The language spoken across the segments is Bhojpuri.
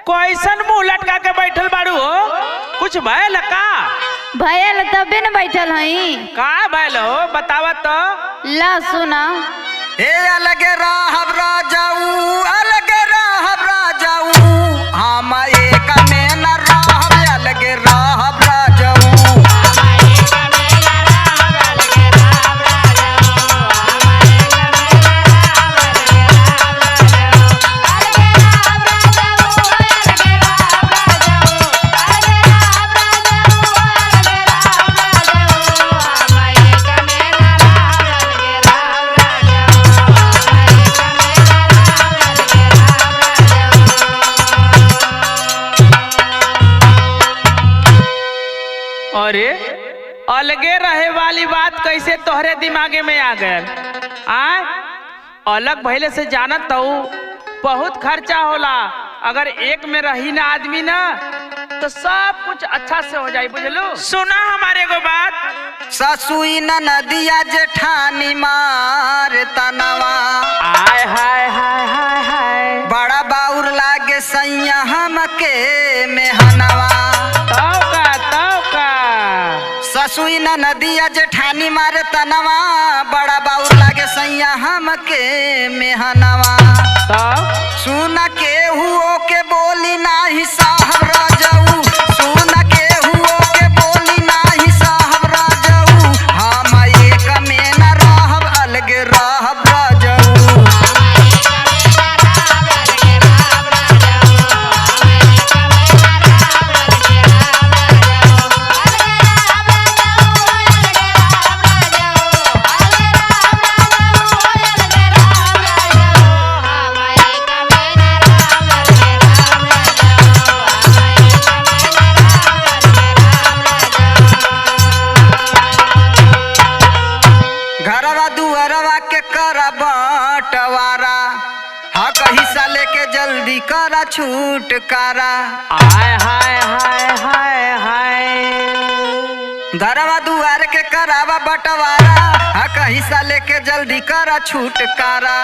कैसन मुंह लटका के बैठल बाड़ू हो? कुछ भयल का? भयल तबे न बैठल हई। का भयल हो बतावा तो। ला सुना। हे अलगे रहब राजाऊ, अलगे रहब राजाऊ, हम एक में न रहब, अलगे रहब राजाऊ। अरे अलगे रहे वाली बात कैसे तोहरे दिमागे में आ गए? अलग भइले से जानत तो बहुत खर्चा होला। अगर एक में रही ना आदमी ना तो सब कुछ अच्छा से हो जाए, बुझलो। सुना हमारे को बात। ससुई न नदिया जेठानी मार तनवा, आय हाय हाय हाय हाय, बड़ा बाउर लागे सैया हमके मेहनवा। ससुई न नदिया जेठानी मारे तनवा, बड़ा बाउर लागे सैया हमके मेहनवा। सुन के हुओ के बोली नाही साहब राजाऊ, सुन के हुओ के बोली नाही साहब राजाऊ, हम एक में न रहब, अलगे रहब राजाऊ। घरवा दुअरवा के करा बंटवारा, हक हिस्सा लेके जल्दी करा छूटकारा। आय हाय हाय हाय हाय, घरवा दुआर के करावा बंटवारा, हक हिस्सा लेके जल्दी करा छूटकारा।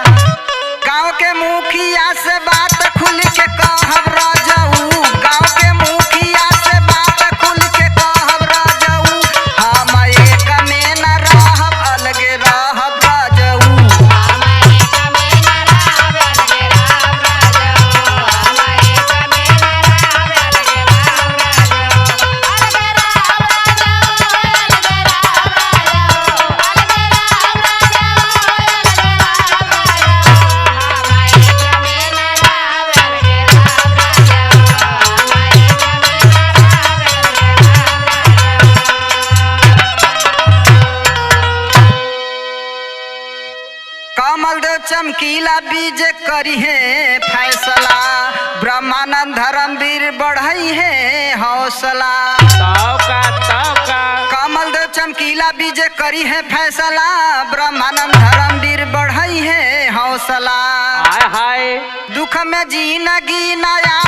गाँव के मुखिया से बात खुल के कहब राजाऊ, गाँव के मुखिया से बात खुल के कहब राजाऊ, हम एक में न रहब, अलगे रहब राजाऊ। कमल देव चमकीला बीज करी है फैसला, ब्रह्मानंद धर्मवीर बढ़ई है हौसला। कमल देव चमकीला बीज करी है फैसला, ब्रह्मानंद धर्मवीर बढ़ई है हौसला। हाय हाय, दुख में जिंदगी नया